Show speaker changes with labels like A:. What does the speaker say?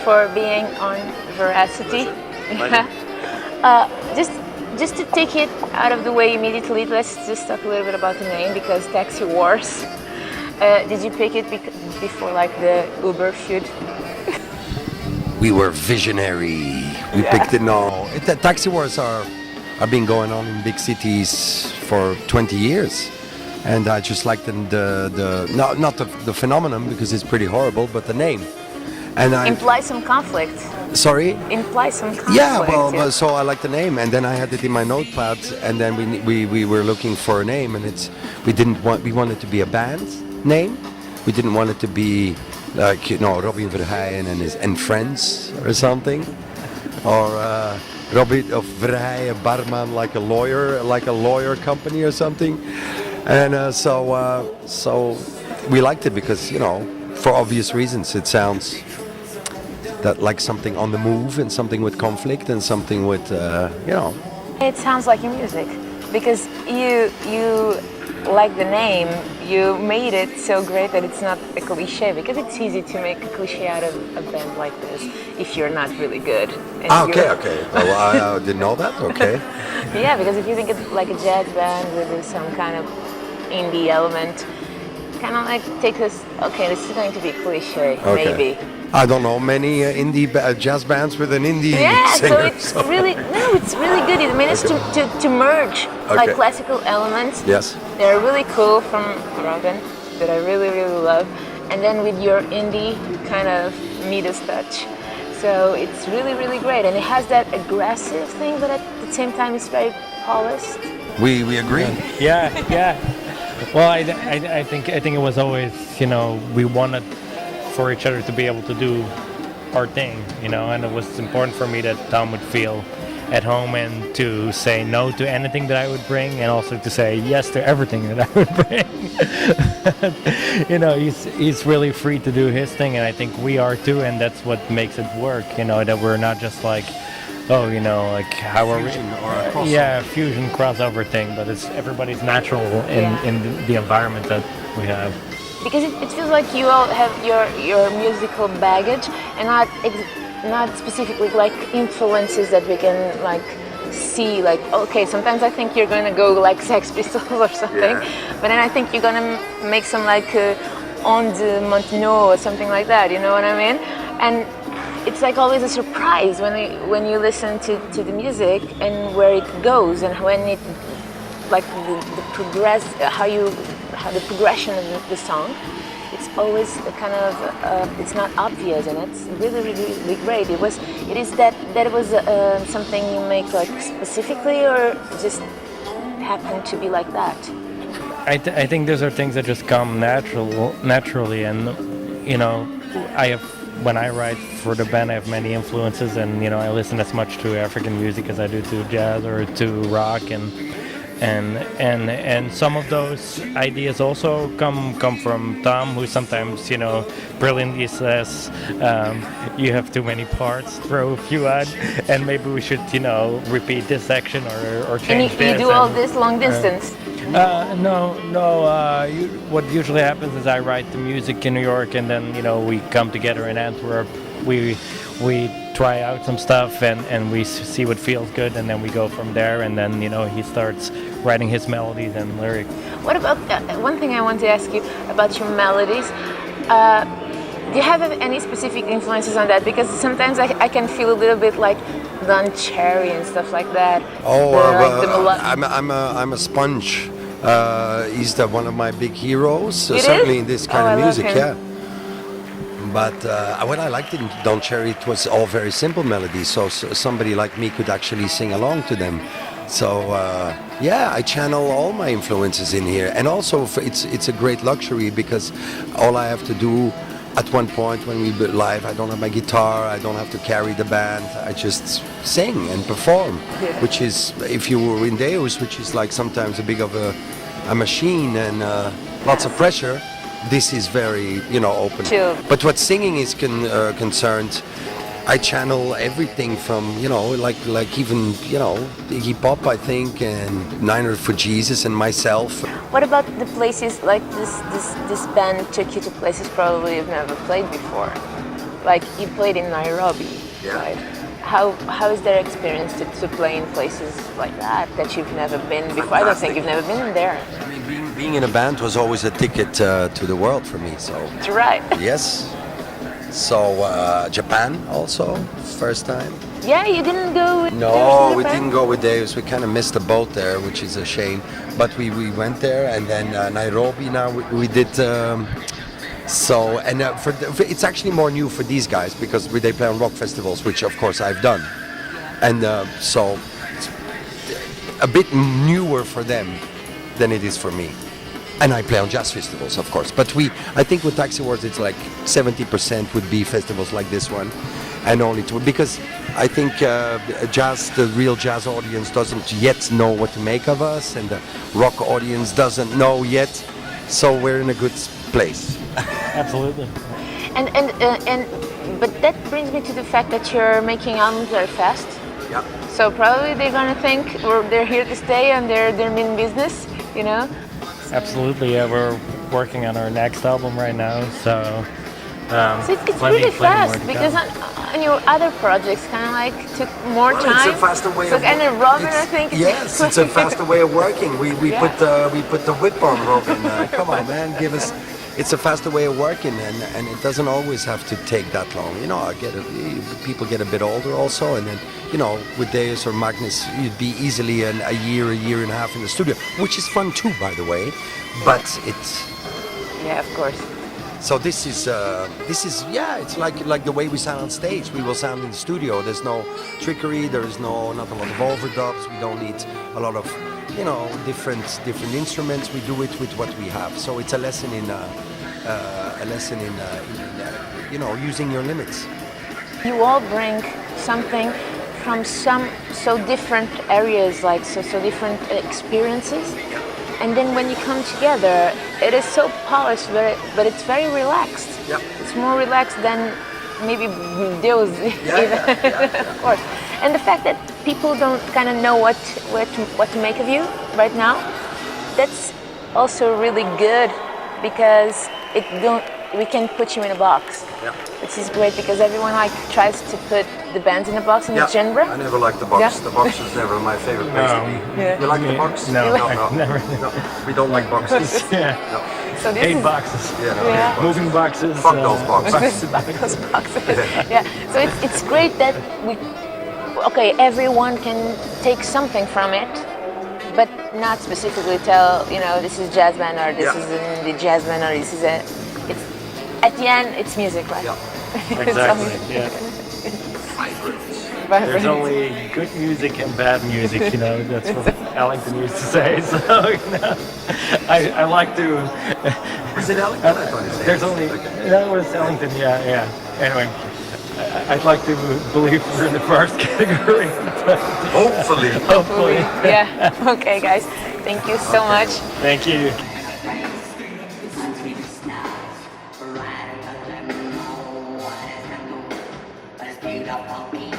A: for being on Veracity. Just to take it out of the way immediately, let's just talk a little bit about the name, because Taxiwars. Did you pick it before like the Uber feud?
B: We were visionary. We picked it. No, the Taxiwars are been going on in big cities for 20 years, and I just like not the phenomenon, because it's pretty horrible, but the name. And
A: implies some conflict.
B: Sorry?
A: Implies some conflict.
B: Yeah, well, so I like the name, and then I had it in my notepad, and then we were looking for a name, and we wanted to be a band name. We didn't want it to be like, Robin Verheyen and friends or something, or Robin of Verheyen Barman, like a lawyer company or something. And so we liked it because, for obvious reasons, it sounds that like something on the move, and something with conflict, and something with,
A: It sounds like your music, because you like the name, you made it so great that it's not a cliche, because it's easy to make a cliche out of a band like this if you're not really good.
B: Okay. Well, I didn't know that. Okay.
A: Yeah, because if you think of like a jazz band with some kind of indie element, kind of like take this. Okay, this is going to be cliche, maybe.
B: I don't know many indie jazz bands with an indie
A: so
B: singer.
A: it's really good. It managed to merge like classical elements.
B: Yes.
A: They're really cool from Robin, that I really love, and then with your indie kind of Midas touch. So it's really great, and it has that aggressive thing, but at the same time it's very polished.
B: We agree.
C: Yeah. Well, I think it was always, we wanted for each other to be able to do our thing, and it was important for me that Tom would feel at home and to say no to anything that I would bring, and also to say yes to everything that I would bring. He's really free to do his thing, and I think we are too, and that's what makes it work, that we're not just like, like how are we? Fusion crossover thing, but it's everybody's natural in the environment that we have.
A: Because it feels like you all have your musical baggage, and not specifically like influences that we can like see. Like, okay, sometimes I think you're going to go like Sex Pistols or something, but then I think you're going to make some like On de Montenot or something like that. You know what I mean? And it's like always a surprise when you listen to the music and where it goes, and when it like the progress, how the progression of the song. It's always a kind of it's not obvious, and it's really great. It is that it was something you make like specifically, or just happened to be like that.
C: I think those are things that just come naturally, and when I write for the band, I have many influences, and I listen as much to African music as I do to jazz or to rock, and some of those ideas also come from Tom, who sometimes brilliantly says you have too many parts, throw a few out, and maybe we should repeat this section or change this.
A: And you do all this long distance?
C: No. What usually happens is I write the music in New York, and then we come together in Antwerp. We try out some stuff, and we see what feels good, and then we go from there. And then he starts writing his melodies and lyrics.
A: What about one thing I want to ask you about your melodies? Do you have any specific influences on that? Because sometimes I can feel a little bit like Don Cherry and stuff like that.
B: I'm a sponge. He's one of my big heroes,
A: is?
B: certainly in this kind of music.
A: Okay.
B: But what I liked in Don Cherry, it was all very simple melodies, so somebody like me could actually sing along to them. So I channel all my influences in here, and also it's a great luxury, because all I have to do at one point when we live, I don't have my guitar, I don't have to carry the band, I just sing and perform, which is, if you were in dEUS, which is like sometimes a big of a machine and lots of pressure, this is very, open.
A: Chill.
B: But what singing is concerned, I channel everything from, like even, hip hop, I think, and Niner for Jesus and myself.
A: What about the places like this band took you to places probably you've never played before? like you played in Nairobi,
B: Yeah.
A: right? How is their experience to play in places like that you've never been before? I don't think
B: Fantastic.
A: you've never been there.
B: I mean, being in a band was always a ticket to the world for me. So
A: That's right.
B: yes. So Japan also, first time.
A: Yeah, you didn't go with
B: No,
A: Deuce
B: we
A: Japan?
B: didn't go with dEUS. We kind of missed the boat there, which is a shame. But we went there, and then Nairobi. Now we did. It's actually more new for these guys because they play on rock festivals, which of course I've done, and so it's a bit newer for them than it is for me. And I play on jazz festivals, of course. But I think with Taxiwars, it's like 70% would be festivals like this one, and only two, because I think the real jazz audience doesn't yet know what to make of us, and the rock audience doesn't know yet. So we're in a good place.
C: Absolutely.
A: But that brings me to the fact that you're making albums very fast.
B: Yeah.
A: So probably they're gonna think they're here to stay and they're in business, you know.
C: Absolutely, yeah. We're working on our next album right now, so.
A: So it's
C: plenty
A: really
C: more
A: fast
C: to
A: because
C: come.
A: on your other projects kind of like took more
B: Well,
A: time.
B: it's a faster way
A: so
B: of
A: and then Robin, I
B: it's-
A: think.
B: Yes, it's a faster way of working. We
A: Yeah.
B: put the whip on Robin. Come on, man, give us. It's a faster way of working, and it doesn't always have to take that long. You know, people get a bit older also, and then with dEUS or Magnus, you'd be easily a year and a half in the studio, which is fun too, by the way. But it's.
A: Yeah, of course.
B: So this is it's like the way we sound on stage. We will sound in the studio. There's no trickery. There is not a lot of overdubs. We don't need a lot of different instruments. We do it with what we have. So it's a lesson in using your limits.
A: You all bring something from so different areas, like so different experiences. And then when you come together, it is so polished, but it's very relaxed.
B: Yeah.
A: It's more relaxed than maybe dEUS, of course. And the fact that people don't kind of know what to make of you right now, that's also really good because we can put you in a box.
B: Yeah.
A: Which is great because everyone tries to put the bands in a box in a genre.
B: I never liked the box.
A: Yeah.
B: The box is never my favorite place to be.
A: Yeah.
B: You like the box?
C: No,
B: no.
C: never.
B: No, we don't like boxes.
C: Yeah.
B: No.
A: So this
C: 8
A: is
C: boxes.
B: Yeah, no,
A: Yeah.
B: boxes.
C: Moving boxes.
B: Fuck those boxes.
A: those boxes. Yeah. So it's great that everyone can take something from it, but not specifically tell this is jazz band or this is the jazz band or this is it's at the end it's music, right?
B: Yeah.
C: Exactly. Yeah.
A: But
C: There's only good music and bad music, that's what Ellington used to say. So, I like to.
B: Is it Ellington? I thought you said
C: There's only. That was Ellington, yeah. Anyway, I'd like to believe we're in the first category.
B: Hopefully.
C: Hopefully.
A: yeah. Okay, guys. Thank you so much.
C: Thank you.
D: Right,